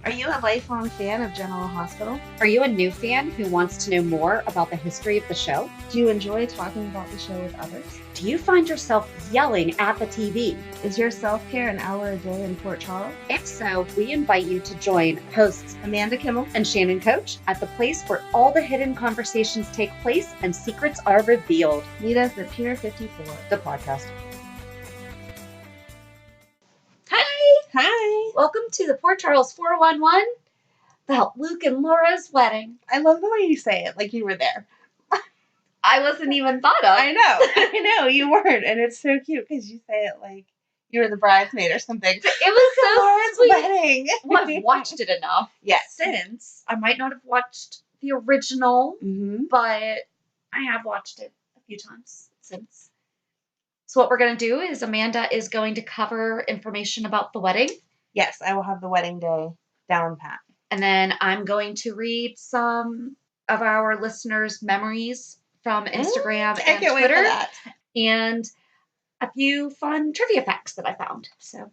Are you a lifelong fan of General Hospital? Are you a new fan who wants to know more about the history of the show? Do you enjoy talking about the show with others? Do you find yourself yelling at the TV? Is your self-care an hour a day in Port Charles? If so, we invite you to join hosts Amanda Kimmel and Shannon Coach at the place where all the hidden conversations take place and secrets are revealed. Meet us at Pier 54, the podcast. Hi! Welcome to the Port Charles 411 about Luke and Laura's wedding. I love the way you say it, like you were there. I wasn't even thought of. I know, you weren't, and it's so cute because you say it like you were the bridesmaid or something. It was so Laura's sweet. wedding. Well, I've watched it enough since. I might not have watched the original, but I have watched it a few times since. So what we're going to do is Amanda is going to cover information about the wedding. Yes, I will have the wedding day down pat. And then I'm going to read some of our listeners' memories from Instagram and Twitter. Wait for that. And a few fun trivia facts that I found. So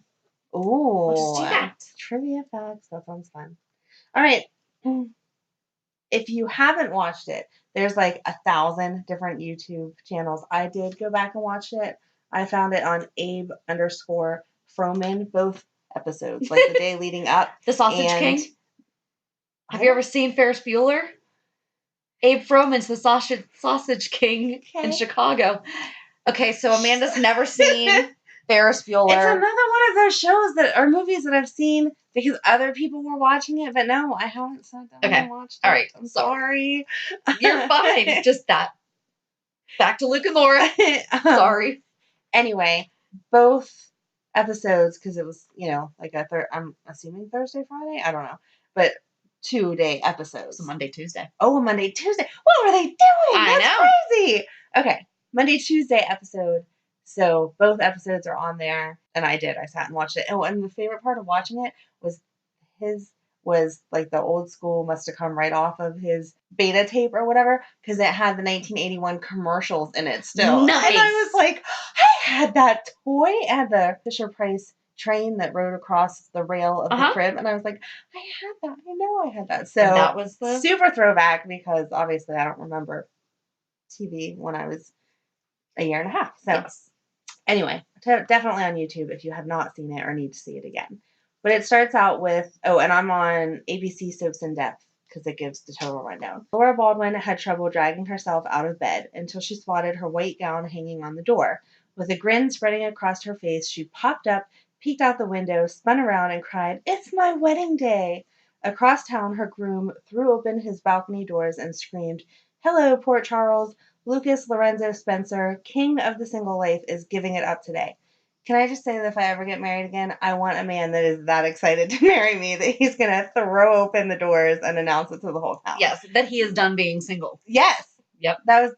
we'll just do that. Trivia facts. That sounds fun. All right. If you haven't watched it, there's like 1,000 different YouTube channels. I did go back and watch it. I found it on Abe_Froman, both episodes, like the day leading up. The Sausage King? Have you ever seen Ferris Bueller? Abe Froman's the Sausage King in Chicago. Okay, so Amanda's never seen Ferris Bueller. It's another one of those shows that are movies that I've seen because other people were watching it, but no, I haven't sat down and watched it. All right. I'm sorry. You're fine. Just that. Back to Luke and Laura. Sorry. Anyway, both episodes, because it was, like I'm assuming Thursday, Friday? I don't know. But 2-day episodes. So Monday, Tuesday. Oh, Monday, Tuesday. What were they doing? That's crazy. Okay. Monday, Tuesday episode. So both episodes are on there. And I sat and watched it. Oh, and the favorite part of watching it was like the old school must have come right off of his beta tape or whatever, because it had the 1981 commercials in it still. Nice. And I was like, I had that toy. It had the Fisher-Price train that rode across the rail of the crib, and I was like, I had that. I know I had that. So and that was the super throwback, because obviously I don't remember TV when I was a year and a half. So anyway, definitely on YouTube if you have not seen it or need to see it again. But it starts out with, and I'm on ABC Soaps in Depth because it gives the total rundown. Laura Baldwin had trouble dragging herself out of bed until she spotted her white gown hanging on the door. With a grin spreading across her face, she popped up, peeked out the window, spun around, and cried, "It's my wedding day!" Across town, her groom threw open his balcony doors and screamed, "Hello, Port Charles. Lucas Lorenzo Spencer, king of the single life, is giving it up today." Can I just say that if I ever get married again, I want a man that is that excited to marry me that he's going to throw open the doors and announce it to the whole town. Yes, that he is done being single. Yes. Yep. That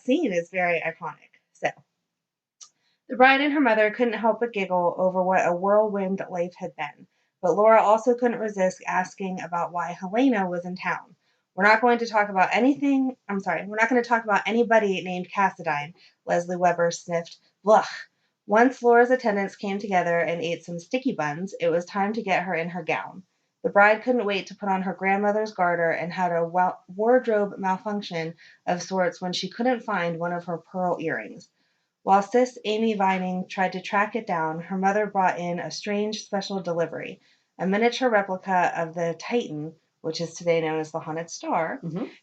scene is very iconic. So, the bride and her mother couldn't help but giggle over what a whirlwind life had been. But Laura also couldn't resist asking about why Helena was in town. We're not going to talk about anybody named Cassadine, Leslie Webber sniffed. Blech. Once Laura's attendants came together and ate some sticky buns, it was time to get her in her gown. The bride couldn't wait to put on her grandmother's garter and had a wardrobe malfunction of sorts when she couldn't find one of her pearl earrings. While Sis Amy Vining tried to track it down, her mother brought in a strange special delivery, a miniature replica of the Titan, which is today known as the Haunted Star,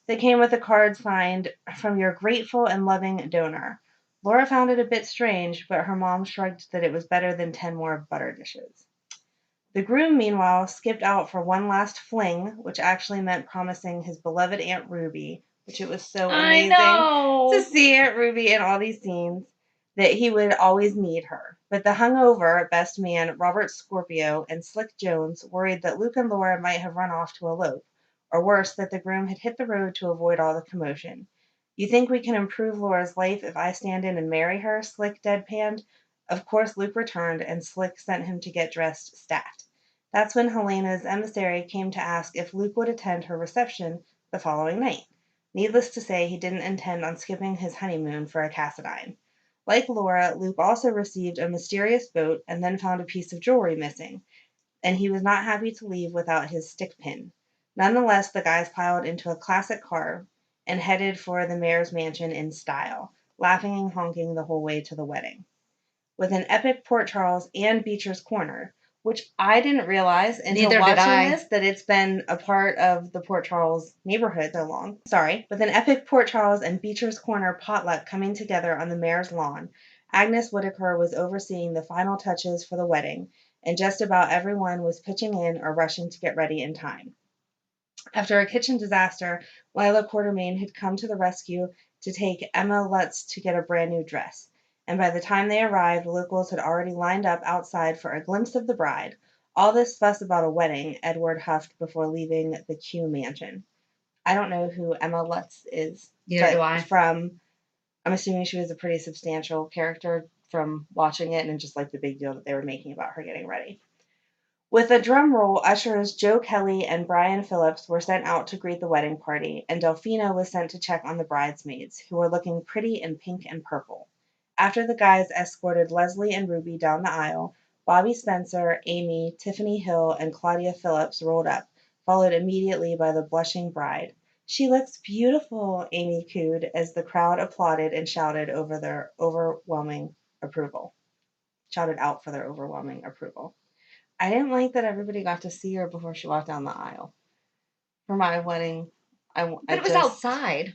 that came with a card signed, "From your grateful and loving donor." Laura found it a bit strange, but her mom shrugged that it was better than 10 more butter dishes. The groom, meanwhile, skipped out for one last fling, which actually meant promising his beloved Aunt Ruby, which it was so amazing to see Aunt Ruby in all these scenes, that he would always need her. But the hungover best man, Robert Scorpio, and Slick Jones worried that Luke and Laura might have run off to elope, or worse, that the groom had hit the road to avoid all the commotion. "You think we can improve Laura's life if I stand in and marry her?" Slick deadpanned. Of course Luke returned, and Slick sent him to get dressed stat. That's when Helena's emissary came to ask if Luke would attend her reception the following night. Needless to say, he didn't intend on skipping his honeymoon for a Cassadine. Like Laura, Luke also received a mysterious boat and then found a piece of jewelry missing. and he was not happy to leave without his stick pin. Nonetheless, the guys piled into a classic car and headed for the mayor's mansion in style, laughing and honking the whole way to the wedding. With an epic Port Charles and Beecher's Corner, which I didn't realize until watching this that it's been a part of the Port Charles neighborhood so long. Sorry. With an epic Port Charles and Beecher's Corner potluck coming together on the mayor's lawn, Agnes Whitaker was overseeing the final touches for the wedding, and just about everyone was pitching in or rushing to get ready in time. After a kitchen disaster, Lila Quartermain had come to the rescue to take Emma Lutz to get a brand new dress, and by the time they arrived, locals had already lined up outside for a glimpse of the bride. All this fuss about a wedding, Edward huffed before leaving the Kew mansion. I don't know who Emma Lutz is. Neither do I. I'm assuming she was a pretty substantial character from watching it and just like the big deal that they were making about her getting ready. With a drum roll, ushers Joe Kelly and Brian Phillips were sent out to greet the wedding party, and Delphina was sent to check on the bridesmaids, who were looking pretty in pink and purple. After the guys escorted Leslie and Ruby down the aisle, Bobby Spencer, Amy, Tiffany Hill, and Claudia Phillips rolled up, followed immediately by the blushing bride. She looks beautiful, Amy cooed, as the crowd applauded and shouted over their overwhelming approval. Shouted out for their overwhelming approval. I didn't like that everybody got to see her before she walked down the aisle. For my wedding, But it was outside.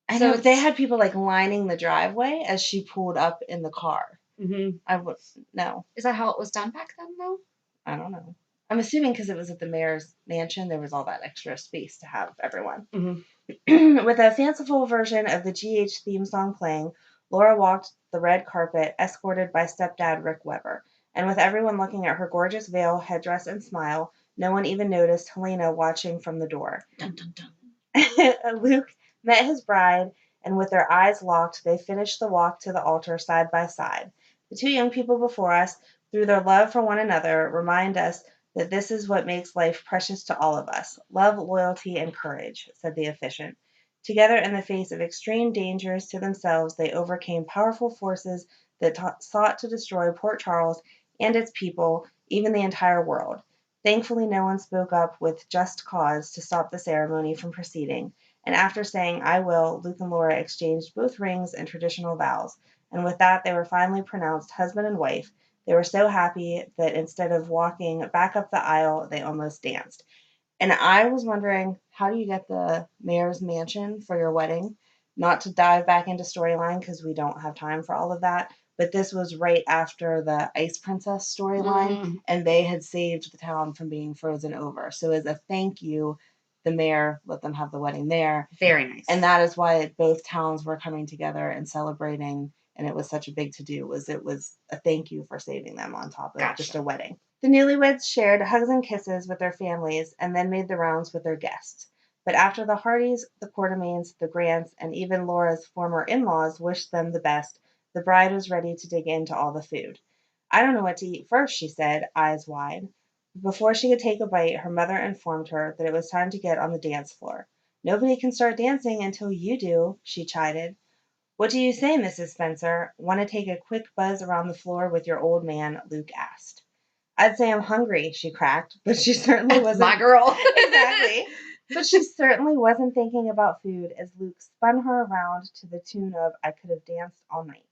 I know they had people like lining the driveway as she pulled up in the car. Mm-hmm. I would no. Is that how it was done back then, though? I don't know. I'm assuming because it was at the mayor's mansion, there was all that extra space to have everyone. Mm-hmm. With a fanciful version of the GH theme song playing, Laura walked the red carpet, escorted by stepdad Rick Webber. And with everyone looking at her gorgeous veil, headdress, and smile, no one even noticed Helena watching from the door. Dun, dun, dun. Luke met his bride, and with their eyes locked, they finished the walk to the altar side by side. The two young people before us, through their love for one another, remind us that this is what makes life precious to all of us. Love, loyalty, and courage, said the officiant. Together, in the face of extreme dangers to themselves, they overcame powerful forces that sought to destroy Port Charles and its people, even the entire world. Thankfully, no one spoke up with just cause to stop the ceremony from proceeding, and after saying, "I will," Luke and Laura exchanged both rings and traditional vows, and with that they were finally pronounced husband and wife. They were so happy that instead of walking back up the aisle, they almost danced. And I was wondering, how do you get the mayor's mansion for your wedding? Not to dive back into storyline because we don't have time for all of that, but this was right after the Ice Princess storyline, and they had saved the town from being frozen over. So as a thank you, the mayor let them have the wedding there. Very nice. And that is why both towns were coming together and celebrating, and it was such a big to-do. It was a thank you for saving them on top of just a wedding. The newlyweds shared hugs and kisses with their families and then made the rounds with their guests. But after the Hardys, the Quartermains, the Grants, and even Laura's former in-laws wished them the best, the bride was ready to dig into all the food. "I don't know what to eat first," she said, eyes wide. Before she could take a bite, her mother informed her that it was time to get on the dance floor. "Nobody can start dancing until you do," she chided. "What do you say, Mrs. Spencer? Want to take a quick buzz around the floor with your old man?" Luke asked. "I'd say I'm hungry," she cracked, but she certainly wasn't. My girl. Exactly. But she certainly wasn't thinking about food as Luke spun her around to the tune of "I Could Have Danced All Night."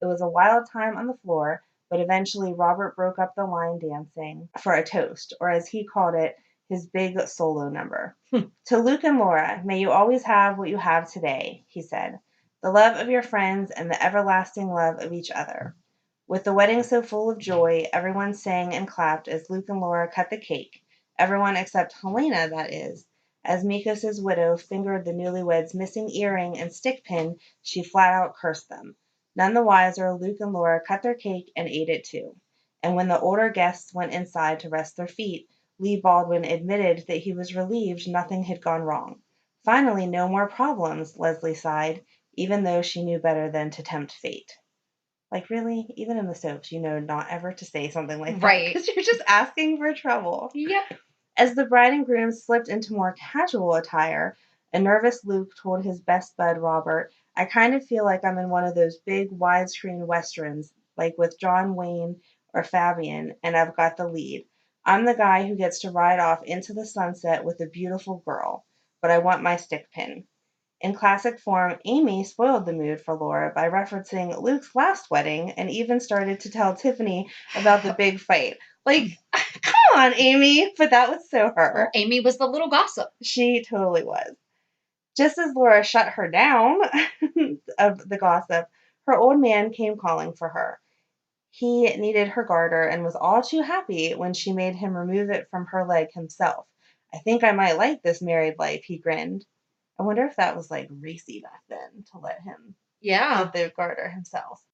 It was a wild time on the floor, but eventually Robert broke up the line dancing for a toast, or as he called it, his big solo number. "To Luke and Laura, may you always have what you have today," he said. "The love of your friends and the everlasting love of each other." With the wedding so full of joy, everyone sang and clapped as Luke and Laura cut the cake. Everyone except Helena, that is. As Mikos' widow fingered the newlyweds' missing earring and stick pin, she flat out cursed them. None the wiser, Luke and Laura cut their cake and ate it too. And when the older guests went inside to rest their feet, Lee Baldwin admitted that he was relieved nothing had gone wrong. Finally, no more problems, Leslie sighed, even though she knew better than to tempt fate. Like, really? Even in the soaps, you know not ever to say something like that. Right. Because you're just asking for trouble. Yep. As the bride and groom slipped into more casual attire, a nervous Luke told his best bud Robert, "I kind of feel like I'm in one of those big widescreen westerns, like with John Wayne or Fabian, and I've got the lead. I'm the guy who gets to ride off into the sunset with a beautiful girl, but I want my stick pin. In classic form, Amy spoiled the mood for Laura by referencing Luke's last wedding and even started to tell Tiffany about the big fight. Like, come on, Amy! But that was so her. Well, Amy was the little gossip. She totally was. Just as Laura shut her down of the gossip, her old man came calling for her. He needed her garter and was all too happy when she made him remove it from her leg himself. I think I might like this married life, he grinned. I wonder if that was like racy back then to let him get the garter himself.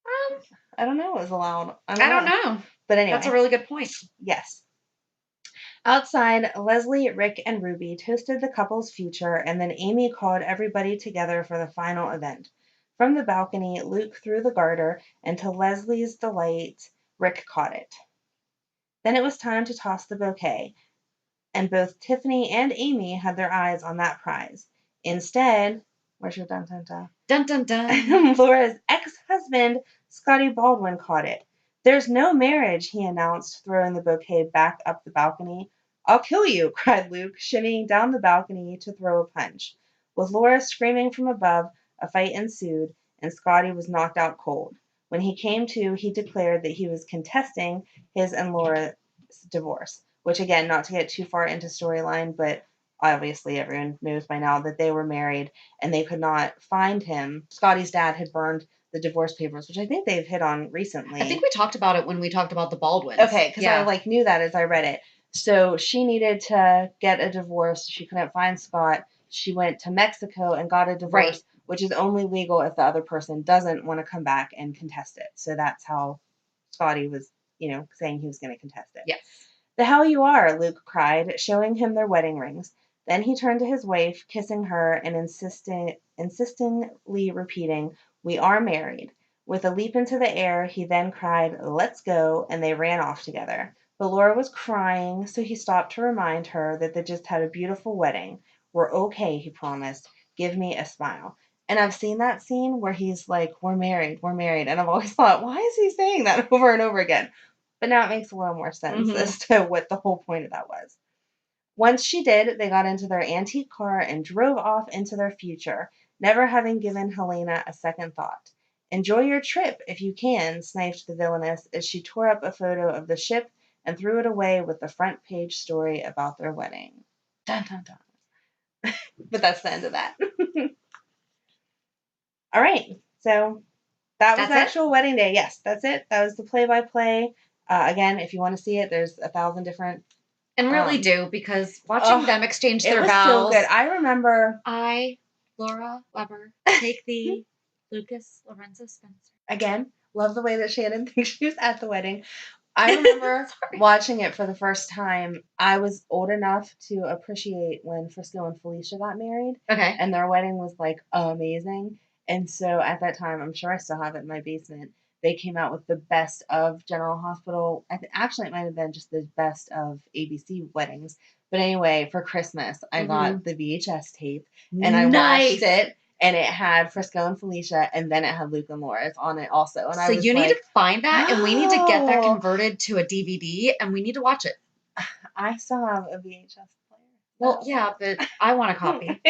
I don't know. It was allowed. I don't know. But anyway. That's a really good point. Yes. Outside, Leslie, Rick, and Ruby toasted the couple's future, and then Amy called everybody together for the final event. From the balcony, Luke threw the garter, and to Leslie's delight, Rick caught it. Then it was time to toss the bouquet, and both Tiffany and Amy had their eyes on that prize. Instead, where's your dun-dun-dun? Dun-dun-dun. Laura's ex-husband, Scotty Baldwin, caught it. There's no marriage, he announced, throwing the bouquet back up the balcony. I'll kill you, cried Luke, shimmying down the balcony to throw a punch. With Laura screaming from above, a fight ensued, and Scotty was knocked out cold. When he came to, he declared that he was contesting his and Laura's divorce, which, again, not to get too far into storyline, but obviously everyone knows by now that they were married and they could not find him. Scotty's dad had burned the divorce papers, which I think they've hit on recently. I think we talked about it when we talked about the Baldwins. Okay, because I knew that as I read it. So she needed to get a divorce. She couldn't find Scott. She went to Mexico and got a divorce, which is only legal if the other person doesn't want to come back and contest it. So that's how Scotty was, saying he was going to contest it. Yes. The hell you are, Luke cried, showing him their wedding rings. Then he turned to his wife, kissing her and insistently repeating, we are married. With a leap into the air, he then cried, let's go, and they ran off together. But Laura was crying, so he stopped to remind her that they just had a beautiful wedding. We're okay, he promised. Give me a smile. And I've seen that scene where he's like, we're married. And I've always thought, why is he saying that over and over again? But now it makes a little more sense as to what the whole point of that was. Once she did, they got into their antique car and drove off into their future, never having given Helena a second thought. Enjoy your trip if you can, sniped the villainess as she tore up a photo of the ship and threw it away with the front page story about their wedding. Dun, dun, dun. But that's the end of that. All right. So that was actual wedding day. Yes, that's it. That was the play-by-play. Again, if you want to see it, there's 1,000 different. And really do, because watching them exchange their vows. It was so good. I remember. I, Laura Webber, take thee, Lucas Lorenzo Spencer. Again, love the way that Shannon thinks she was at the wedding. I remember watching it for the first time. I was old enough to appreciate when Frisco and Felicia got married. Okay. And their wedding was like amazing. And so at that time, I'm sure I still have it in my basement, they came out with the best of General Hospital. Actually, it might have been just the best of ABC weddings. But anyway, for Christmas, I got the VHS tape and I watched it. And it had Frisco and Felicia, and then it had Luke and Laura on it also. And so you need to find that, and we need to get that converted to a DVD, and we need to watch it. I still have a VHS player. Well, yeah, but I want a copy.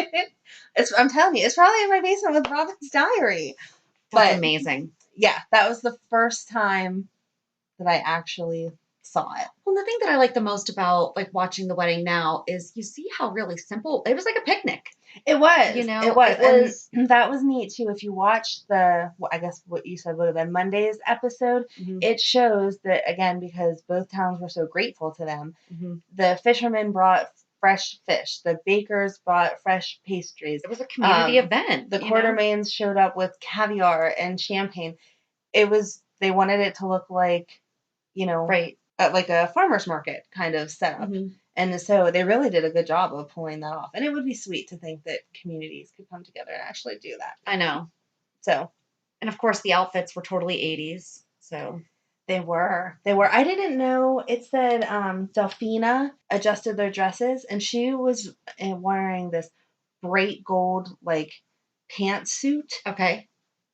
I'm telling you, it's probably in my basement with Robin's diary. That's amazing. Yeah, that was the first time that I actually saw it. Well, the thing that I like the most about like watching the wedding now is you see how really simple it was, like a picnic. It was, it was. And that was neat too. If you watch I guess what you said would have been Monday's episode, it shows that, again, because both towns were so grateful to them, the fishermen brought fresh fish. The bakers brought fresh pastries. It was a community event. The Quartermains showed up with caviar and champagne. They wanted it to look like, like a farmer's market kind of setup. And so they really did a good job of pulling that off. And it would be sweet to think that communities could come together and actually do that. I know. So. And of course the outfits were totally 80s. So. They were. I didn't know. It said Delphina adjusted their dresses, and she was wearing this bright gold, pantsuit. Okay.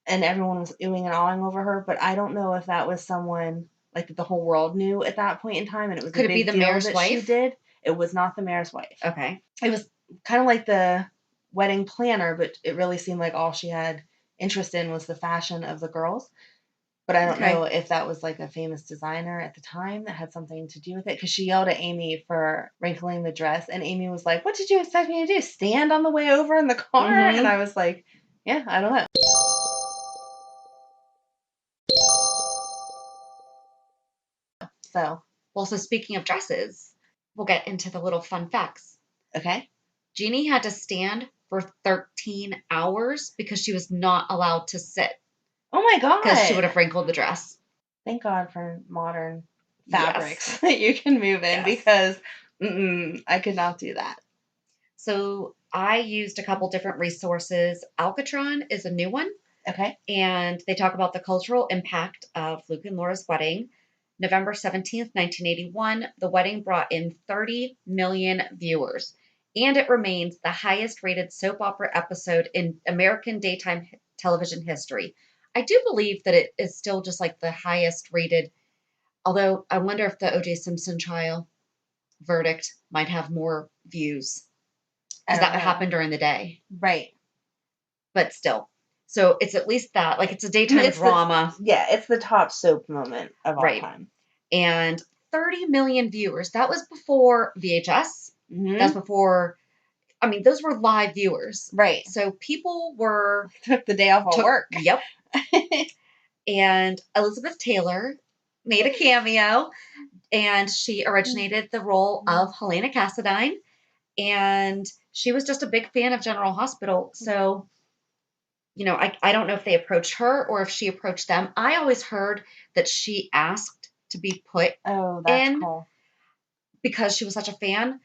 And everyone was oohing and awing over her, but I don't know if that was someone like the whole world knew at that point in time, and it was Could a it be big the deal mayor's that wife? she did. It was not the mayor's wife. Okay. It was kind of like the wedding planner, but it really seemed like all she had interest in was the fashion of the girls. But I don't know if that was like a famous designer at the time that had something to do with it, because she yelled at Amy for wrinkling the dress, and Amy was like, "What did you expect me to do? Stand on the way over in the car?" Mm-hmm. And I was like, "Yeah, I don't know." So speaking of dresses, we'll get into the little fun facts. Okay. Genie had to stand for 13 hours because she was not allowed to sit. Oh my God. Because she would have wrinkled the dress. Thank God for modern fabrics that you can move in, because I could not do that. So I used a couple different resources. Alcatron is a new one. Okay. And they talk about the cultural impact of Luke and Laura's wedding. November 17th, 1981, the wedding brought in 30 million viewers. And it remains the highest rated soap opera episode in American daytime television history. I do believe that it is still just like the highest rated, although I wonder if the O.J. Simpson trial verdict might have more views. Because that happened during the day. Right. But still. So it's at least that. Like, it's a daytime drama. It's the top soap moment of all time. And 30 million viewers. That was before VHS. Mm-hmm. That's before... I mean, those were live viewers. Right. So people were... Took the day off of work. Yep. And Elizabeth Taylor made a cameo. And she originated the role of Helena Cassadine. And she was just a big fan of General Hospital. So, you know, I don't know if they approached her or if she approached them. I always heard that she asked to be put in cool. because she was such a fan.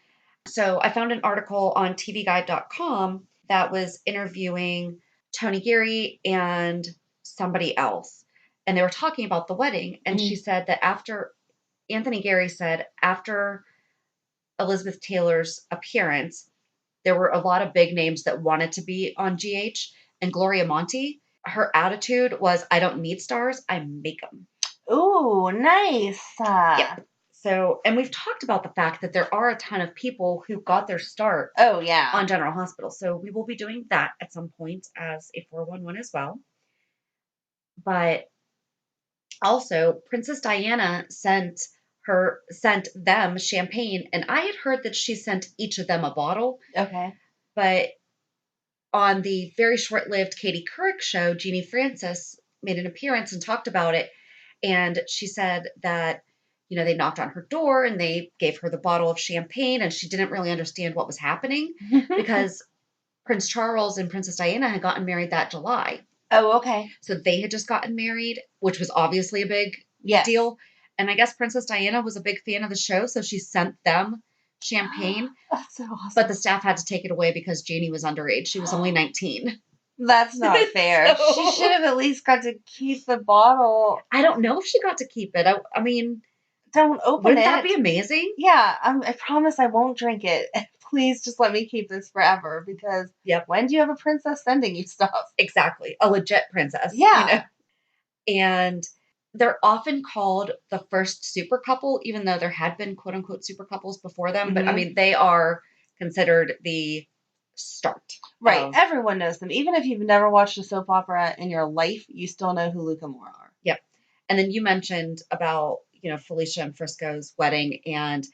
So I found an article on tvguide.com that was interviewing Tony Geary and somebody else. And they were talking about the wedding. And she said that Anthony Geary said after Elizabeth Taylor's appearance, there were a lot of big names that wanted to be on GH. And Gloria Monty, her attitude was, I don't need stars, I make them. Ooh, nice. Yep. So, and we've talked about the fact that there are a ton of people who got their start on General Hospital. So we will be doing that at some point as a 411 as well. But also, Princess Diana sent them champagne, and I had heard that she sent each of them a bottle. Okay. But on the very short-lived Katie Couric show, Jeannie Francis made an appearance and talked about it. And she said that, you know, they knocked on her door and they gave her the bottle of champagne, and she didn't really understand what was happening because Prince Charles and Princess Diana had gotten married that July. Oh, okay. So they had just gotten married, which was obviously a big deal. And I guess Princess Diana was a big fan of the show, so she sent them champagne. That's so awesome. But the staff had to take it away because Jeannie was underage. She was only 19. That's not fair. So, she should have at least got to keep the bottle. I don't know if she got to keep it. I mean, don't open wouldn't that be amazing? Yeah, I promise I won't drink it. Please just let me keep this forever, because when do you have a princess sending you stuff? Exactly. A legit princess. Yeah. You know? And they're often called the first super couple, even though there had been quote unquote super couples before them. But I mean, they are considered the start. Right. Everyone knows them. Even if you've never watched a soap opera in your life, you still know who Luke and Laura are. Yep. And then you mentioned about, you know, Felicia and Frisco's wedding, and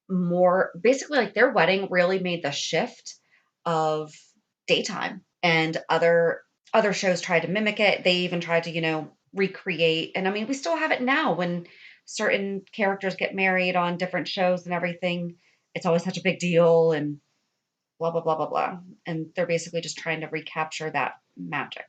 more basically like their wedding really made the shift of daytime, and other shows tried to mimic it. They even tried to, you know, recreate. And I mean, we still have it now when certain characters get married on different shows and everything. It's always such a big deal and blah, blah, blah, blah, blah. And they're basically just trying to recapture that magic.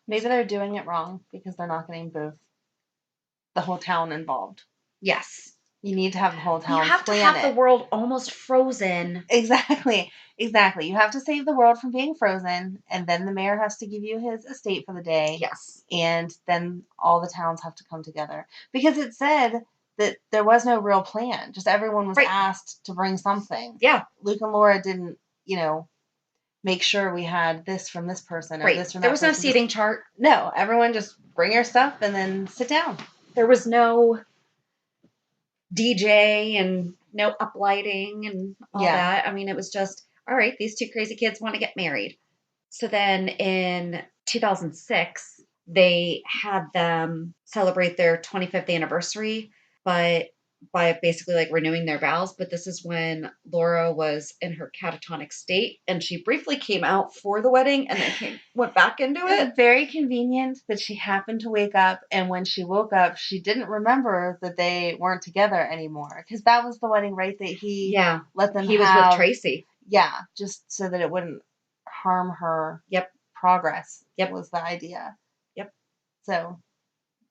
Maybe they're doing it wrong because they're not getting the whole town involved. Yes. You need to have the whole town. You have to have the world almost frozen. Exactly. You have to save the world from being frozen, and then the mayor has to give you his estate for the day. Yes. And then all the towns have to come together. Because it said that there was no real plan. Just everyone was asked to bring something. Yeah. Luke and Laura didn't, you know, make sure we had this from this person or this from that person. There was no seating chart. No, everyone just bring your stuff and then sit down. There was no DJ and no uplighting and all that. I mean, it was just, all right, these two crazy kids want to get married. So then in 2006, they had them celebrate their 25th anniversary, but by basically like renewing their vows. But this is when Laura was in her catatonic state, and she briefly came out for the wedding and then went back into it. Very convenient that she happened to wake up, and when she woke up, she didn't remember that they weren't together anymore, because that was the wedding, right? That he let them. He was with Tracy. Yeah, just so that it wouldn't harm her. Progress. Was the idea. So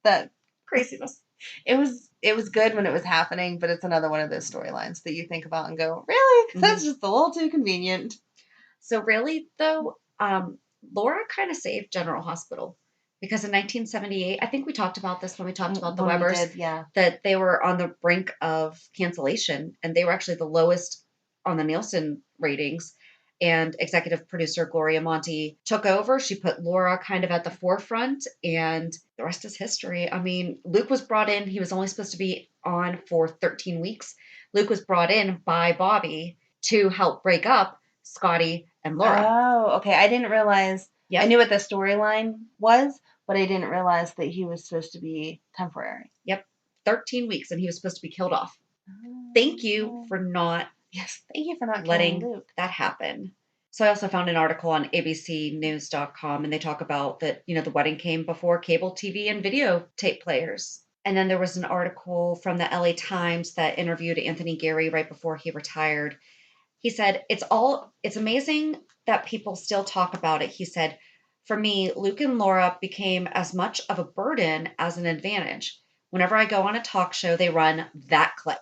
that craziness. It was good when it was happening, but it's another one of those storylines that you think about and go, really? That's just a little too convenient. So really, though, Laura kind of saved General Hospital, because in 1978, I think we talked about this when we talked about the Webbers, that they were on the brink of cancellation, and they were actually the lowest on the Nielsen ratings. And executive producer Gloria Monty took over. She put Laura kind of at the forefront, and the rest is history. I mean, Luke was brought in. He was only supposed to be on for 13 weeks. Luke was brought in by Bobby to help break up Scotty and Laura. Oh, okay. I didn't realize. I knew what the storyline was, but I didn't realize that he was supposed to be temporary. 13 weeks, and he was supposed to be killed off. Thank you for not letting Luke. That happen. So I also found an article on abcnews.com, and they talk about that, the wedding came before cable TV and videotape players. And then there was an article from the LA Times that interviewed Anthony Geary right before he retired. He said, it's amazing that people still talk about it. He said, for me, Luke and Laura became as much of a burden as an advantage. Whenever I go on a talk show, they run that clip.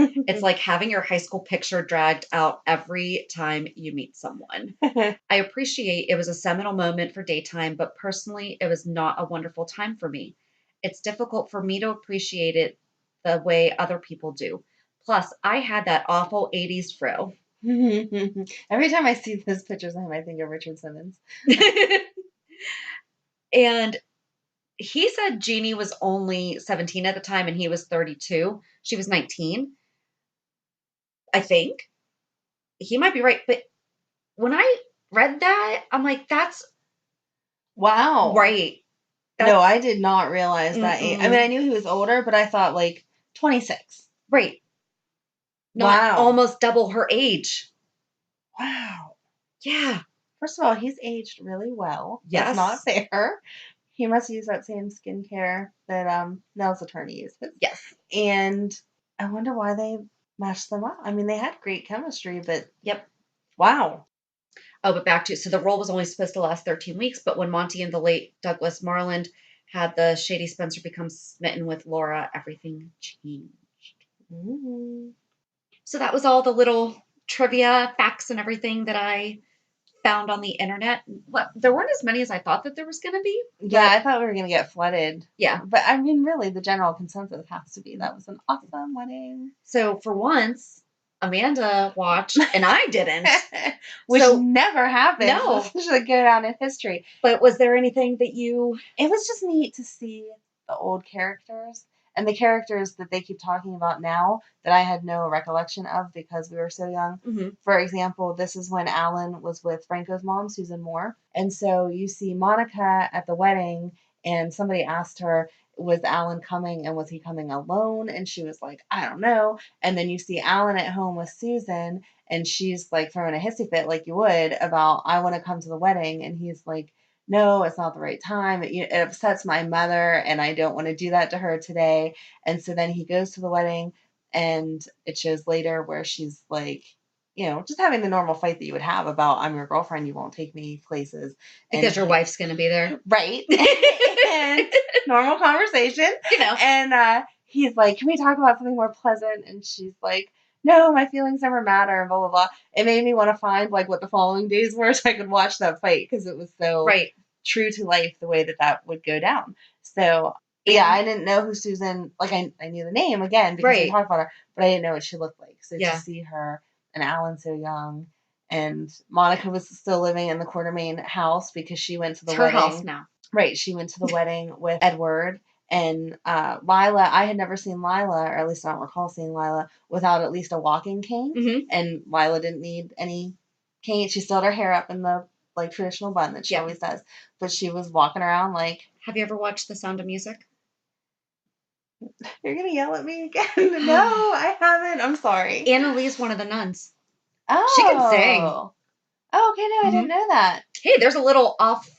It's like having your high school picture dragged out every time you meet someone. I appreciate it was a seminal moment for daytime, but personally, it was not a wonderful time for me. It's difficult for me to appreciate it the way other people do. Plus, I had that awful 80s fro. Every time I see those pictures of him, I think of Richard Simmons. And he said Genie was only 17 at the time, and he was 32. She was 19. I think. He might be right, but when I read that, I'm like, that's wow. Right. No, I did not realize that. I mean, I knew he was older, but I thought like 26. Right. Not almost double her age. Wow. Yeah. First of all, he's aged really well. Yes. That's not fair. He must use that same skincare that Nell's attorney uses. Yes. And I wonder why they matched them up. I mean, they had great chemistry, but wow. Oh, but back to, so the role was only supposed to last 13 weeks, but when Monty and the late Douglas Marland had the shady Spencer become smitten with Laura, everything changed. Mm-hmm. So that was all the little trivia, facts, and everything that I found on the internet. There weren't as many as I thought that there was going to be. Yeah, I thought we were going to get flooded. Yeah. But I mean, really, the general consensus has to be that was an awesome wedding. So for once, Amanda watched and I didn't. Which never happens. No. This should go down in history. But was there anything that It was just neat to see the old characters. And the characters that they keep talking about now that I had no recollection of because we were so young. Mm-hmm. For example, this is when Alan was with Franco's mom, Susan Moore. And so you see Monica at the wedding, and somebody asked her, was Alan coming, and was he coming alone? And she was like, I don't know. And then you see Alan at home with Susan, and she's like throwing a hissy fit like you would about, I want to come to the wedding. And he's like, no, it's not the right time. It upsets my mother, and I don't want to do that to her today. And so then he goes to the wedding, and it shows later where she's like, just having the normal fight that you would have about, I'm your girlfriend, you won't take me places. Because your wife's going to be there. Right. And normal conversation. And he's like, can we talk about something more pleasant? And she's like, no, my feelings never matter, and blah, blah, blah. It made me want to find, like, what the following days were so I could watch that fight, because it was so true to life the way that would go down. So, yeah, I didn't know who Susan, like, I knew the name, again, because we talked about her, but I didn't know what she looked like. So to see her and Alan so young, and Monica was still living in the Quartermaine house because she went to the wedding. Her house now. Right, she went to the wedding with Edward, And Lila, I had never seen Lila, or at least I don't recall seeing Lila, without at least a walking cane. Mm-hmm. And Lila didn't need any cane. She still had her hair up in the like traditional bun that she always does. But she was walking around like... Have you ever watched The Sound of Music? You're going to yell at me again? No, I haven't. I'm sorry. Annalee's one of the nuns. Oh. She can sing. Oh, okay, no, I didn't know that. Hey, there's a little off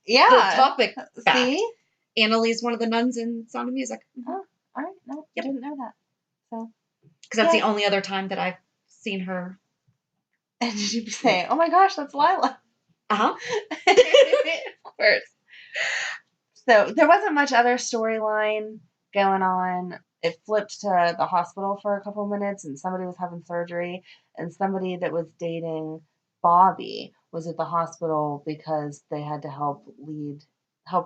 the topic fact. See? Annalee's one of the nuns in Sound of Music. Oh, all right. No, I didn't know that. So, because that's the only other time that I've seen her. And did you say, oh my gosh, that's Lila? Uh-huh. Of course. So there wasn't much other storyline going on. It flipped to the hospital for a couple of minutes, and somebody was having surgery, and somebody that was dating Bobby was at the hospital because they had to help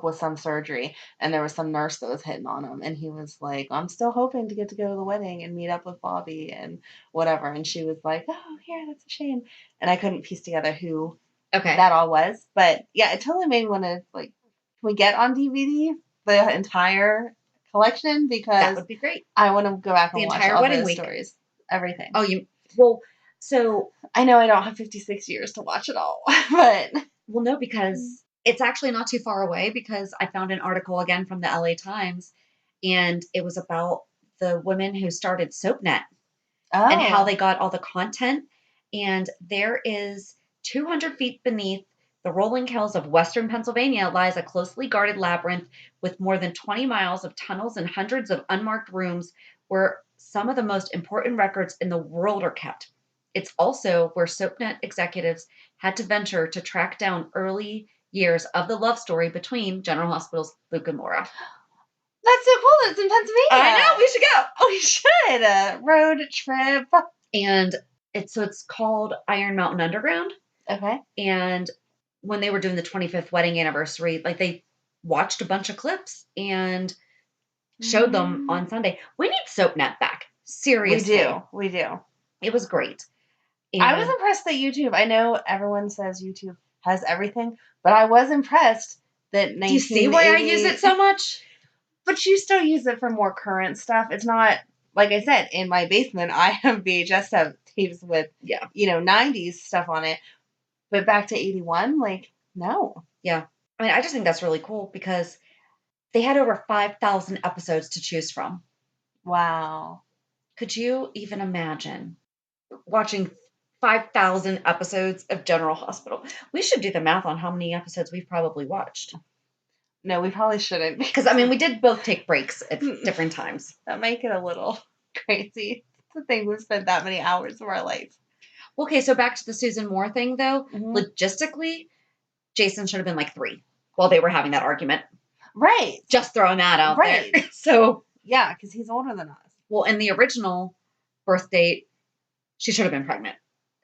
with some surgery, and there was some nurse that was hitting on him, and he was like, I'm still hoping to get to go to the wedding and meet up with Bobby and whatever. And she was like, oh yeah, that's a shame. And I couldn't piece together who that all was, but yeah, it totally made me want to, like, can we get on DVD the entire collection? Because that would be great. I want to go back and watch all those stories, everything. So I know I don't have 56 years to watch it all, but no, because it's actually not too far away, because I found an article again from the LA Times, and it was about the women who started SoapNet and how they got all the content. And there is 200 feet beneath the rolling hills of western Pennsylvania lies a closely guarded labyrinth with more than 20 miles of tunnels and hundreds of unmarked rooms where some of the most important records in the world are kept. It's also where SoapNet executives had to venture to track down early years of the love story between General Hospital's Luke and Laura. That's so cool. It's in Pennsylvania. I know. We should go. Oh, we should. Road trip. And it's called Iron Mountain Underground. Okay. And when they were doing the 25th wedding anniversary, like, they watched a bunch of clips and showed them on Sunday. We need SoapNet back. Seriously. We do. It was great. And I was impressed that YouTube, I know everyone says YouTube has everything, but I was impressed that 1980... Do you see why I use it so much? But you still use it for more current stuff. It's not, like I said, in my basement, I have VHS tapes with, 90s stuff on it. But back to 81, like, no. Yeah. I mean, I just think that's really cool because they had over 5,000 episodes to choose from. Wow. Could you even imagine watching 5,000 episodes of General Hospital? We should do the math on how many episodes we've probably watched. No, we probably shouldn't. Because, I mean, we did both take breaks at different times. That might get a little crazy to think we've spent that many hours of our life. Okay, so back to the Susan Moore thing, though. Mm-hmm. Logistically, Jason should have been like 3 while they were having that argument. Right. Just throwing that out there. So, yeah, because he's older than us. Well, in the original birth date, she should have been pregnant.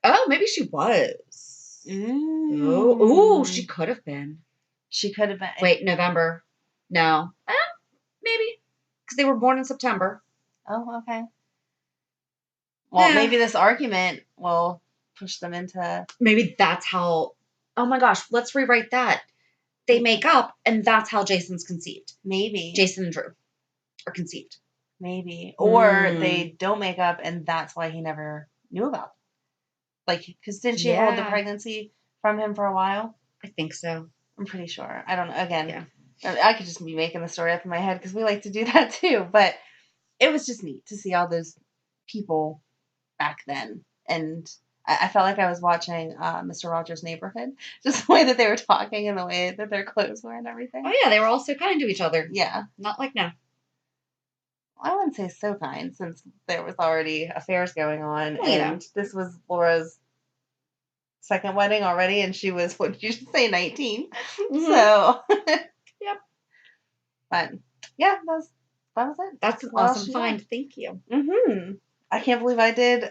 Oh, maybe she was. Oh, she could have been. She could have been. Wait, November. No. Maybe. Because they were born in September. Oh, okay. Well, maybe this argument will push them into... Maybe that's how... Oh my gosh, let's rewrite that. They make up, and that's how Jason's conceived. Maybe. Jason and Drew are conceived. Maybe. Or they don't make up, and that's why he never knew about it. Like, because didn't she hold the pregnancy from him for a while? I think so. I'm pretty sure. I don't know. Again, I could just be making the story up in my head because we like to do that too. But it was just neat to see all those people back then. And I felt like I was watching Mr. Rogers' Neighborhood. Just the way that they were talking and the way that their clothes were and everything. Oh, yeah. They were all so kind to each other. Yeah. Not like now. I wouldn't say so kind since there was already affairs going on. Oh, and this was Laura's second wedding already. And she was, what did you say, 19? Mm-hmm. So. Yep. But, yeah, that was it. That's an awesome find. Thank you. Mm-hmm. I can't believe I did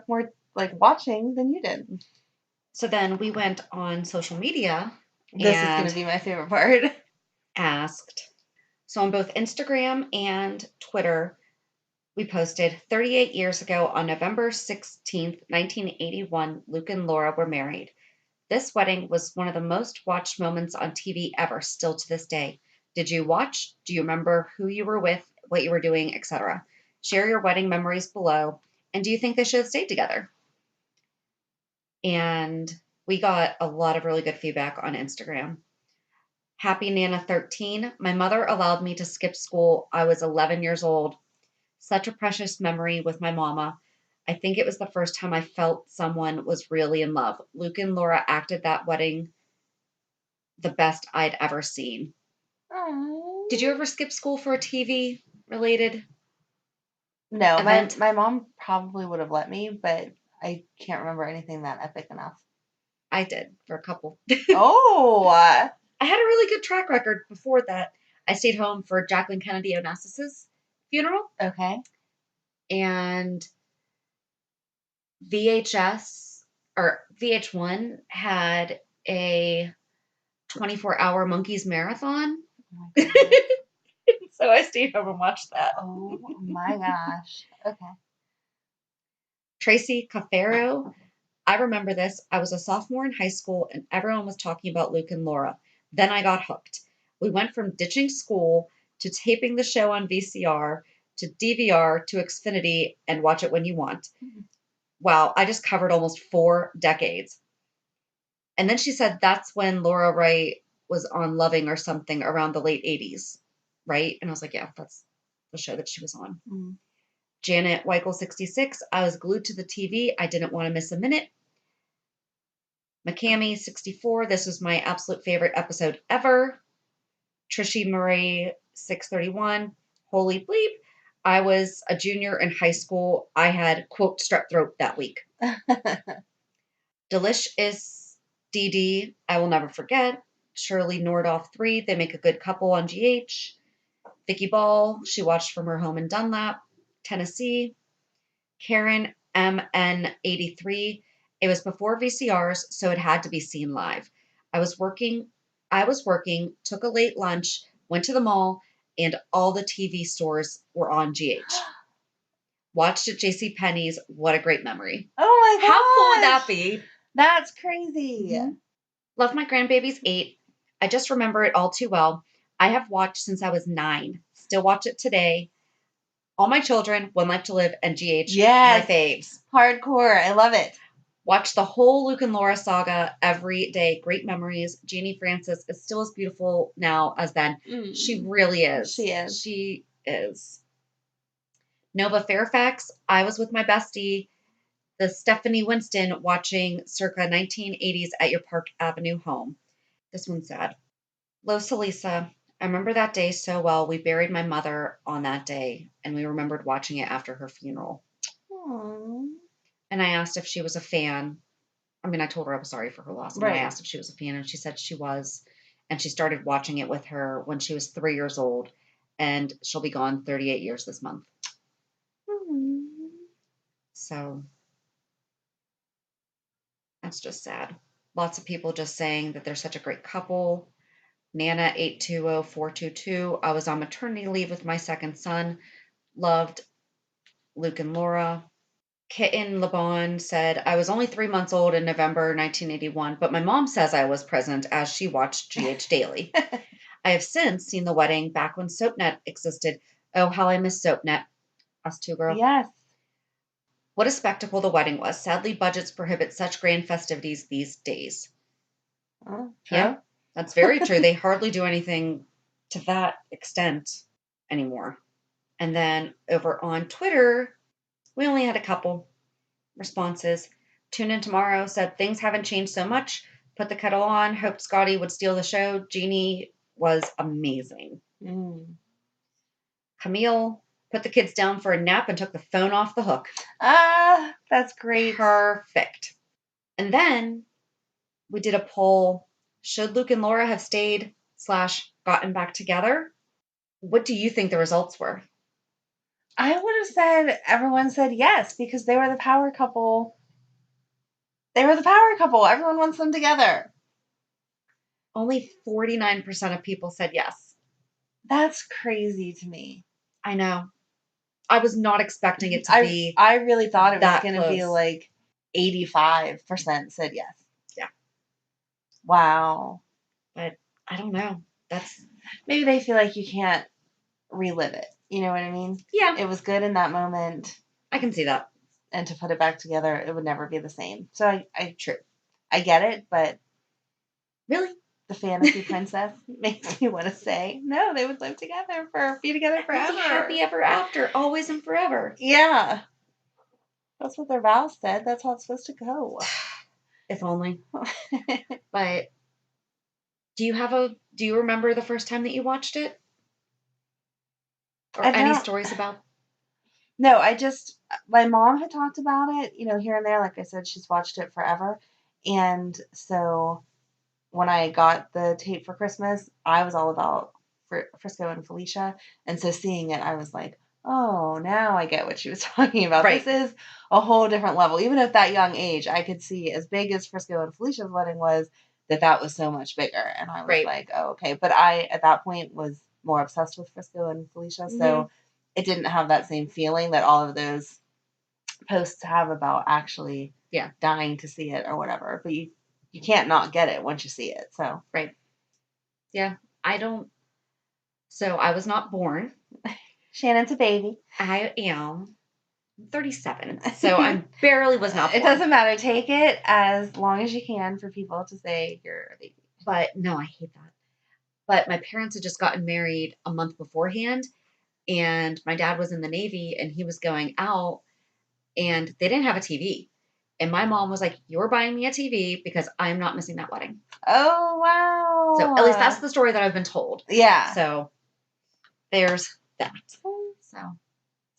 more like watching than you did. So then we went on social media. This is going to be my favorite part. Asked. So on both Instagram and Twitter, we posted 38 years ago on November 16th, 1981, Luke and Laura were married. This wedding was one of the most watched moments on TV ever, still to this day. Did you watch? Do you remember who you were with, what you were doing, etc.? Share your wedding memories below. And do you think they should have stayed together? And we got a lot of really good feedback on Instagram. Happy Nana 13. My mother allowed me to skip school. I was 11 years old. Such a precious memory with my mama. I think it was the first time I felt someone was really in love. Luke and Laura acted that wedding the best I'd ever seen. Aww. Did you ever skip school for a TV related? No, event? my mom probably would have let me, but I can't remember anything that epic enough. I did for a couple. Oh! I had a really good track record before that. I stayed home for Jacqueline Kennedy Onassis's funeral. Okay. And VHS or VH1 had a 24-hour Monkeys marathon. Oh my gosh. So I stayed home and watched that. Oh my gosh. Okay. Tracy Cafaro. I remember this. I was a sophomore in high school and everyone was talking about Luke and Laura. Then I got hooked. We went from ditching school to taping the show on VCR to DVR to Xfinity and watch it when you want. Wow, I just covered almost 4 decades. And then she said that's when Laura Wright was on Loving or something around the late 80s, right? And I was like, yeah, that's the show that she was on. Mm. Janet Weichel 66, I was glued to the TV. I didn't want to miss a minute. McCammy 64, this was my absolute favorite episode ever. Trishy Marie 631, holy bleep. I was a junior in high school. I had, quote, strep throat that week. Delish is DD, I will never forget. Shirley Nordoff 3, they make a good couple on GH. Vicky Ball, she watched from her home in Dunlap, Tennessee. Karen MN83, it was before VCRs, so it had to be seen live. I was working, took a late lunch, went to the mall, and all the TV stores were on GH. Watched at JCPenney's. What a great memory. Oh my gosh. How cool would that be? That's crazy. Mm-hmm. Love my grandbaby's 8. I just remember it all too well. I have watched since I was 9. Still watch it today. All My Children, One Life to Live, and GH. Yes. My faves. Hardcore. I love it. Watch the whole Luke and Laura saga every day. Great memories. Jeannie Francis is still as beautiful now as then. She really is. She is. She is. Nova Fairfax, I was with my bestie, the Stephanie Winston, watching circa 1980s at your Park Avenue home. This one's sad. Los Elisa, I remember that day so well. We buried my mother on that day, and we remembered watching it after her funeral. Aww. And I asked if she was a fan. I mean, I told her I was sorry for her loss. And I asked if she was a fan, and she said she was. And she started watching it with her when she was 3 years old, and she'll be gone 38 years this month. Aww. So that's just sad. Lots of people just saying that they're such a great couple. Nana 820422, I was on maternity leave with my second son. Loved Luke and Laura. Kitten LeBon said, I was only 3 months old in November 1981, but my mom says I was present as she watched GH daily. I have since seen the wedding back when SoapNet existed. Oh, how I miss SoapNet. Us too, girl. Yes. What a spectacle the wedding was. Sadly, budgets prohibit such grand festivities these days. Oh, true. Yeah, that's very true. They hardly do anything to that extent anymore. And then over on Twitter, we only had a couple responses. Tune in tomorrow said things haven't changed so much. Put the kettle on. Hoped Scotty would steal the show. Genie was amazing. Camille put the kids down for a nap and took the phone off the hook. Ah, that's great. Perfect. And then we did a poll. Should Luke and Laura have stayed / gotten back together? What do you think the results were? I would have said everyone said yes because they were the power couple. They were the power couple. Everyone wants them together. Only 49% of people said yes. That's crazy to me. I know. I was not expecting it to be. I really thought it was going to be close. like 85% said yes. Yeah. Wow. But I don't know. That's maybe they feel like you can't relive it. You know what I mean? Yeah. It was good in that moment. I can see that. And to put it back together, it would never be the same. So I get it, but really, the fantasy princess makes me want to say, no, they would be together forever. Happy ever after, always and forever. Yeah. That's what their vows said. That's how it's supposed to go. If only. But do you remember the first time that you watched it? Or any stories about? No, my mom had talked about it, here and there. Like I said, she's watched it forever. And so when I got the tape for Christmas, I was all about Frisco and Felicia. And so seeing it, I was like, oh, now I get what she was talking about. Right. This is a whole different level. Even at that young age, I could see, as big as Frisco and Felicia's wedding was, that was so much bigger. And I was like, oh, okay. But I, at that point, was more obsessed with Frisco and Felicia. Mm-hmm. So it didn't have that same feeling that all of those posts have about actually dying to see it or whatever. But you can't not get it once you see it. So right. Yeah. So I was not born. Shannon's a baby. I am 37. So I barely was not born. It doesn't matter. Take it as long as you can for people to say you're a baby. But no, I hate that. But my parents had just gotten married a month beforehand. And my dad was in the Navy and he was going out and they didn't have a TV. And my mom was like, you're buying me a TV because I'm not missing that wedding. Oh, wow. So at least that's the story that I've been told. Yeah. So there's that.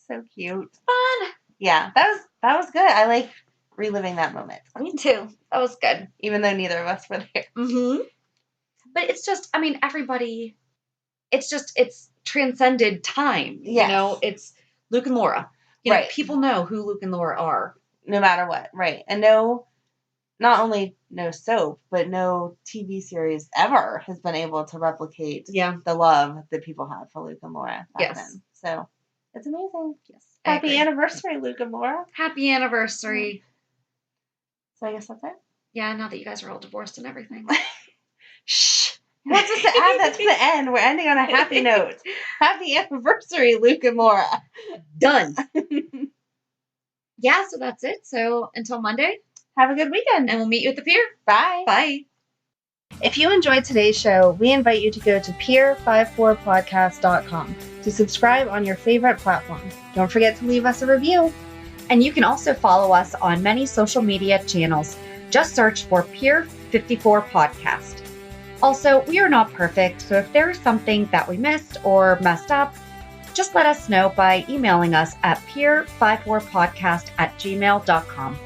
So cute. Fun. Yeah, that was good. I like reliving that moment. Me too. That was good. Even though neither of us were there. Mm-hmm. But it's just, everybody, it's transcended time. Yes. It's Luke and Laura. Right. People know who Luke and Laura are. No matter what. Right. And not only no soap, but no TV series ever has been able to replicate the love that people had for Luke and Laura back then. So it's amazing. Yes. Happy anniversary, Luke and Laura. Happy anniversary. So I guess that's it. Yeah, now that you guys are all divorced and everything. Shh. We're not supposed to add that to the end. We're ending on a happy note. Happy anniversary, Luke and Laura. Done. Yeah, so that's it. So until Monday. Have a good weekend. And we'll meet you at the pier. Bye. Bye. If you enjoyed today's show, we invite you to go to pier54podcast.com to subscribe on your favorite platform. Don't forget to leave us a review. And you can also follow us on many social media channels. Just search for Pier 54 Podcast. Also, we are not perfect, so if there is something that we missed or messed up, just let us know by emailing us at pier54podcast@gmail.com.